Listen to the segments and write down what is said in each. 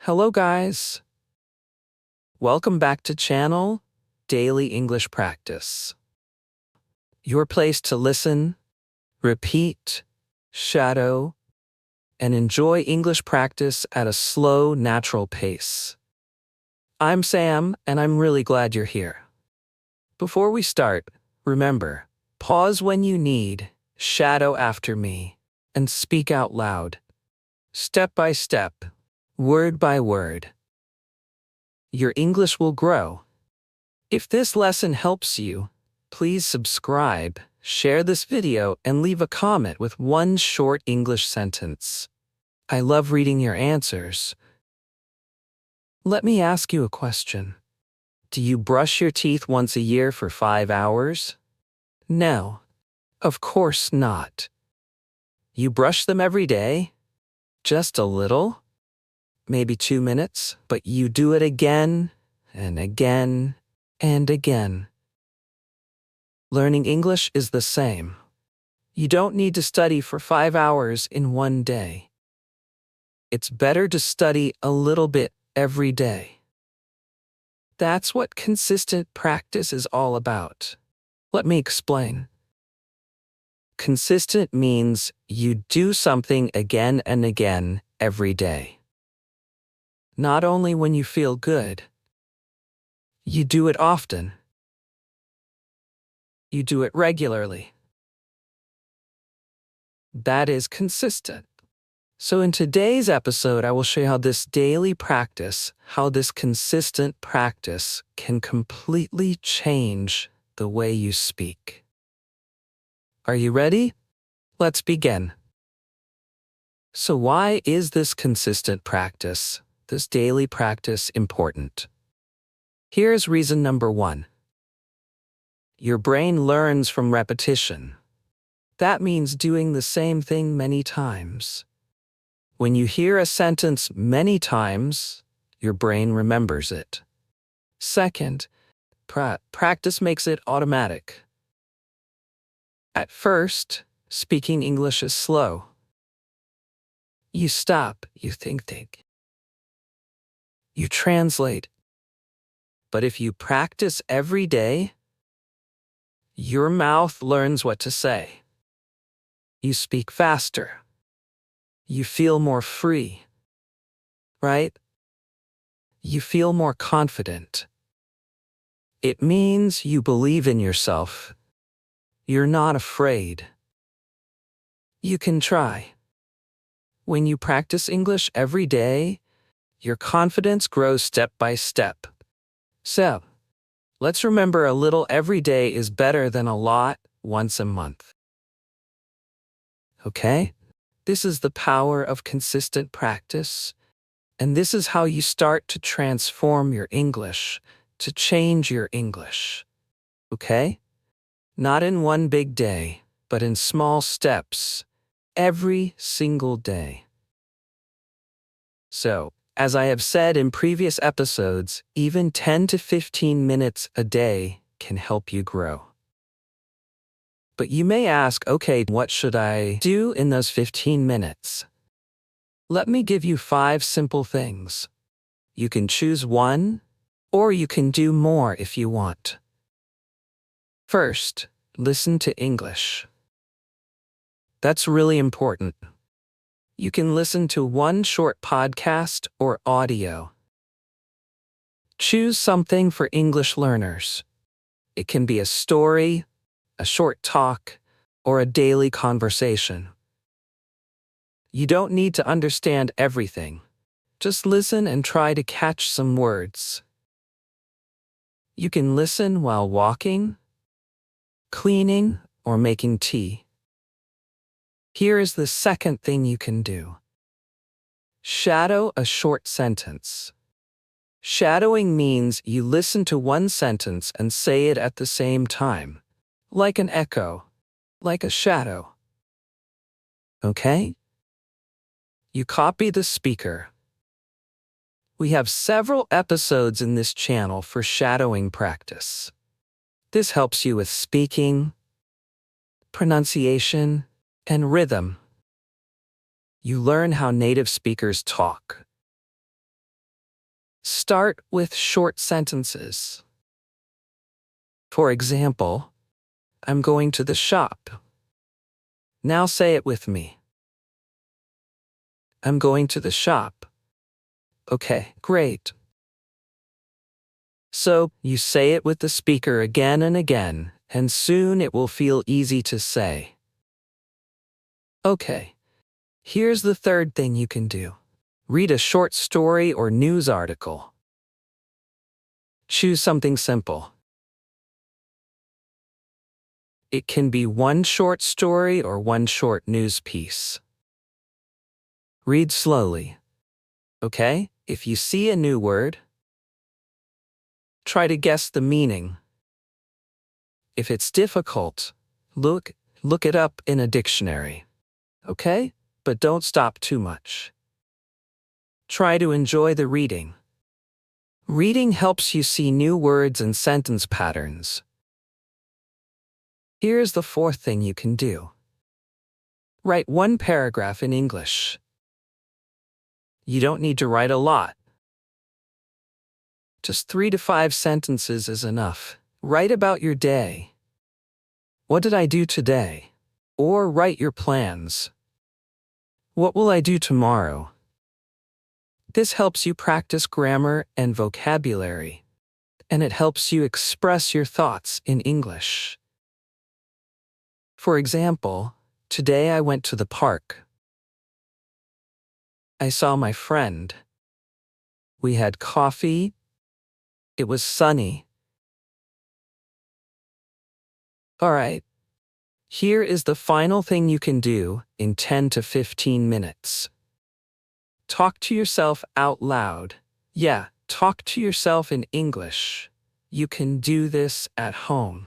Hello guys. Welcome back to channel Daily English Practice. Your place to listen, repeat, shadow, and enjoy English practice at a slow, natural pace. I'm Sam, and I'm really glad you're here. Before we start, remember, pause when you need, shadow after me, and speak out loud. Step by step, word by word. Your English will grow. If this lesson helps you, please subscribe, share this video, and leave a comment with one short English sentence. I love reading your answers. Let me ask you a question. Do you brush your teeth once a year for 5 hours? No, of course not. You brush them every day? Just a little? Maybe 2 minutes, but you do it again and again and again. Learning English is the same. You don't need to study for 5 hours in one day. It's better to study a little bit every day. That's what consistent practice is all about. Let me explain. Consistent means you do something again and again every day. Not only when you feel good. You do it often. You do it regularly. That is consistent. So in today's episode, I will show you how this consistent practice can completely change the way you speak. Are you ready? Let's begin. So why is this consistent practice, this daily practice, important? Here's reason number 1. Your brain learns from repetition. That means doing the same thing many times. When you hear a sentence many times, your brain remembers it. Second, practice makes it automatic. At first, speaking English is slow. You stop, you think. You translate. But if you practice every day, your mouth learns what to say. You speak faster. You feel more free, right? You feel more confident. It means you believe in yourself. You're not afraid. You can try. When you practice English every day, your confidence grows step by step. So, let's remember a little every day is better than a lot once a month. Okay? This is the power of consistent practice, and this is how you start to transform your English, to change your English. Okay? Not in one big day, but in small steps, every single day. So, as I have said in previous episodes, even 10 to 15 minutes a day can help you grow. But you may ask, okay, what should I do in those 15 minutes? Let me give you 5 simple things. You can choose one, or you can do more if you want. First, listen to English. That's really important. You can listen to one short podcast or audio. Choose something for English learners. It can be a story, a short talk, or a daily conversation. You don't need to understand everything. Just listen and try to catch some words. You can listen while walking, cleaning, or making tea. Here is the second thing you can do. Shadow a short sentence. Shadowing means you listen to one sentence and say it at the same time, like an echo, like a shadow. Okay? You copy the speaker. We have several episodes in this channel for shadowing practice. This helps you with speaking, pronunciation, and rhythm. You learn how native speakers talk. Start with short sentences. For example, I'm going to the shop. Now say it with me. I'm going to the shop. Okay, great. So, you say it with the speaker again and again, and soon it will feel easy to say. Okay, here's the third thing you can do. Read a short story or news article. Choose something simple. It can be one short story or one short news piece. Read slowly. Okay? If you see a new word, try to guess the meaning. If it's difficult, look it up in a dictionary. Okay? But don't stop too much. Try to enjoy the reading. Reading helps you see new words and sentence patterns. Here's the fourth thing you can do. Write one paragraph in English. You don't need to write a lot. Just 3 to 5 sentences is enough. Write about your day. What did I do today? Or write your plans. What will I do tomorrow? This helps you practice grammar and vocabulary, and it helps you express your thoughts in English. For example, today I went to the park. I saw my friend. We had coffee. It was sunny. All right. Here is the final thing you can do in 10 to 15 minutes. Talk to yourself out loud. Yeah, talk to yourself in English. You can do this at home.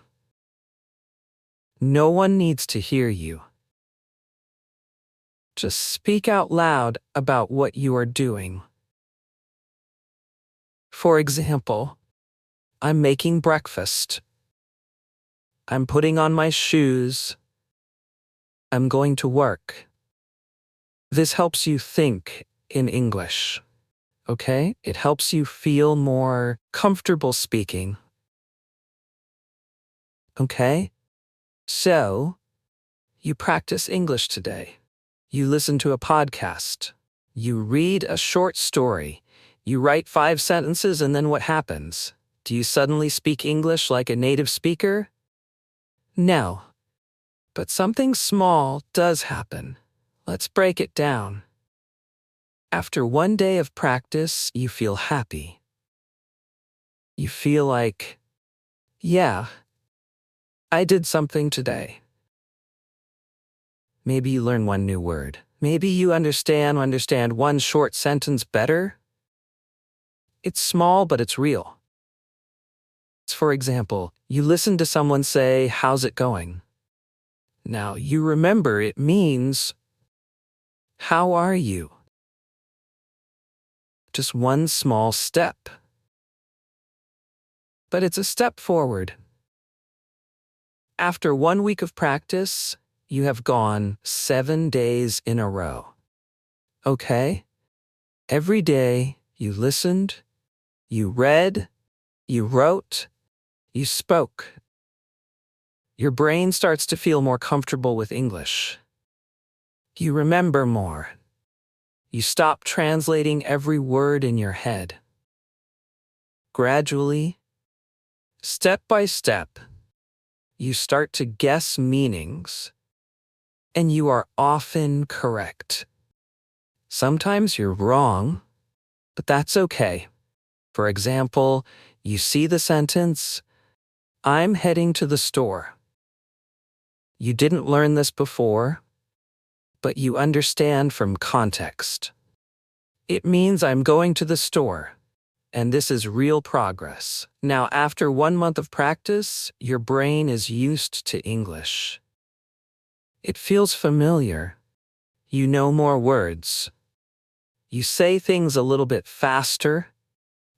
No one needs to hear you. Just speak out loud about what you are doing. For example, I'm making breakfast. I'm putting on my shoes. I'm going to work. This helps you think in English, okay? It helps you feel more comfortable speaking. Okay? So, you practice English today. You listen to a podcast. You read a short story. You write 5 sentences, and then what happens? Do you suddenly speak English like a native speaker? No. But something small does happen. Let's break it down. After one day of practice, you feel happy. You feel like, yeah, I did something today. Maybe you learn one new word. Maybe you understand one short sentence better. It's small, but it's real. For example, you listen to someone say, "How's it going?" Now, you remember it means, "How are you?" Just one small step. But it's a step forward. After 1 week of practice, you have gone 7 days in a row. Okay? Every day, you listened, you read, you wrote, you spoke. Your brain starts to feel more comfortable with English. You remember more. You stop translating every word in your head. Gradually, step by step, you start to guess meanings, and you are often correct. Sometimes you're wrong, but that's okay. For example, you see the sentence, "I'm heading to the store." You didn't learn this before, but you understand from context. It means I'm going to the store, and this is real progress. Now, after 1 month of practice, your brain is used to English. It feels familiar. You know more words. You say things a little bit faster.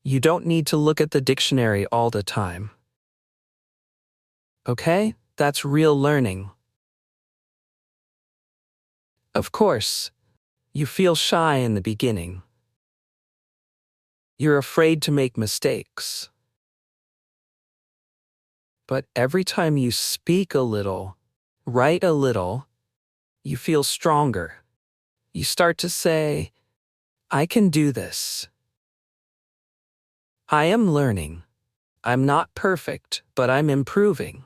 You don't need to look at the dictionary all the time. Okay? That's real learning. Of course, you feel shy in the beginning. You're afraid to make mistakes. But every time you speak a little, write a little, you feel stronger. You start to say, I can do this. I am learning. I'm not perfect, but I'm improving.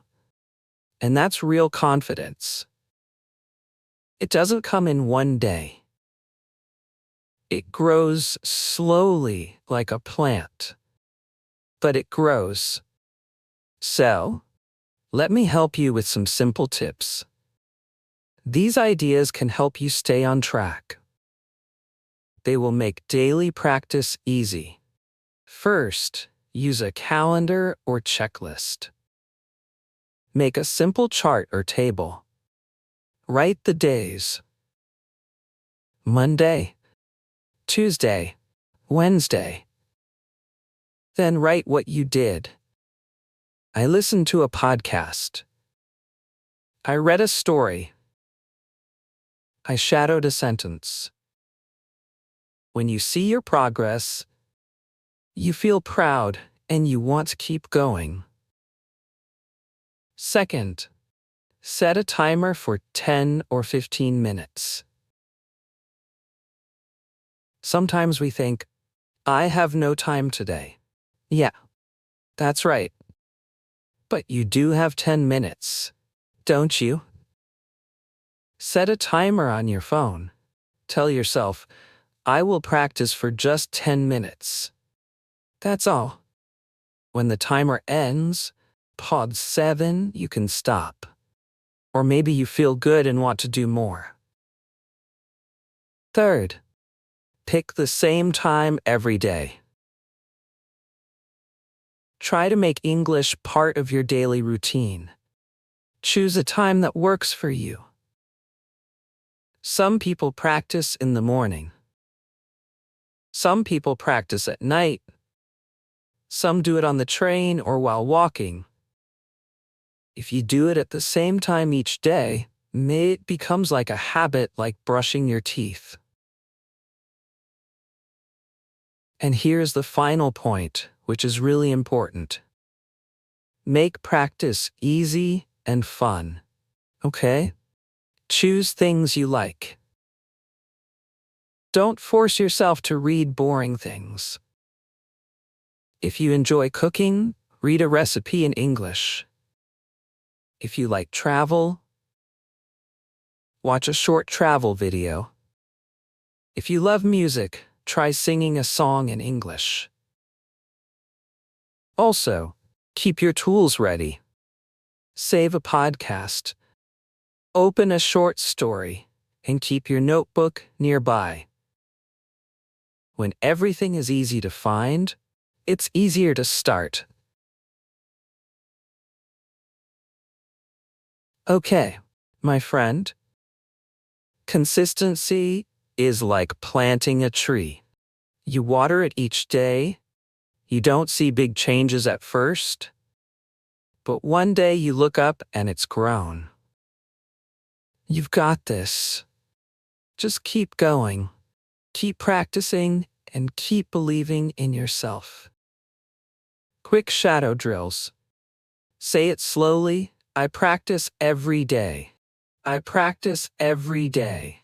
And that's real confidence. It doesn't come in one day. It grows slowly like a plant, but it grows. So, let me help you with some simple tips. These ideas can help you stay on track. They will make daily practice easy. First, use a calendar or checklist. Make a simple chart or table. Write the days. Monday, Tuesday, Wednesday. Then write what you did. I listened to a podcast. I read a story. I shadowed a sentence. When you see your progress, you feel proud and you want to keep going. Second, set a timer for 10 or 15 minutes. Sometimes we think, I have no time today. Yeah, that's right. But you do have 10 minutes, don't you? Set a timer on your phone. Tell yourself, I will practice for just 10 minutes. That's all. When the timer ends, pause 7, you can stop. Or maybe you feel good and want to do more. Third, pick the same time every day. Try to make English part of your daily routine. Choose a time that works for you. Some people practice in the morning. Some people practice at night. Some do it on the train or while walking. If you do it at the same time each day, it becomes like a habit, like brushing your teeth. And here's the final point, which is really important. Make practice easy and fun. Okay? Choose things you like. Don't force yourself to read boring things. If you enjoy cooking, read a recipe in English. If you like travel, watch a short travel video. If you love music, try singing a song in English. Also, keep your tools ready. Save a podcast. Open a short story, and keep your notebook nearby. When everything is easy to find, it's easier to start. Okay, my friend. Consistency is like planting a tree. You water it each day. You don't see big changes at first, but one day you look up and it's grown. You've got this. Just keep going. Keep practicing and keep believing in yourself. Quick shadow drills. Say it slowly. I practice every day. I practice every day.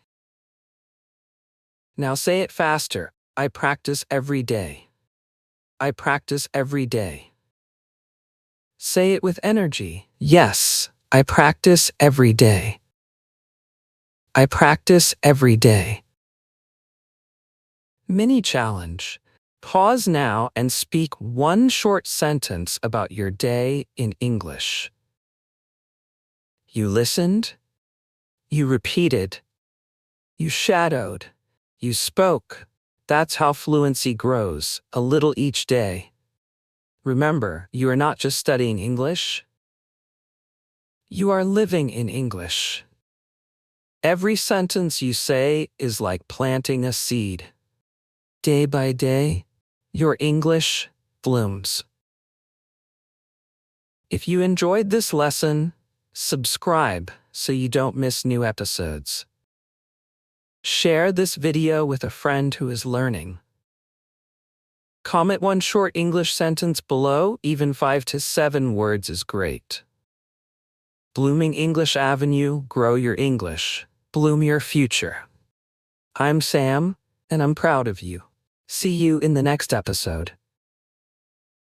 Now say it faster. I practice every day. I practice every day. Say it with energy. Yes, I practice every day. I practice every day. Mini challenge. Pause now and speak one short sentence about your day in English. You listened. You repeated. You shadowed. You spoke. That's how fluency grows, a little each day. Remember, you are not just studying English. You are living in English. Every sentence you say is like planting a seed. Day by day, your English blooms. If you enjoyed this lesson, subscribe so you don't miss new episodes. Share this video with a friend who is learning. Comment one short English sentence below, even 5 to 7 words is great. Blooming English Avenue, grow your English. Bloom your future. I'm Sam, and I'm proud of you. See you in the next episode.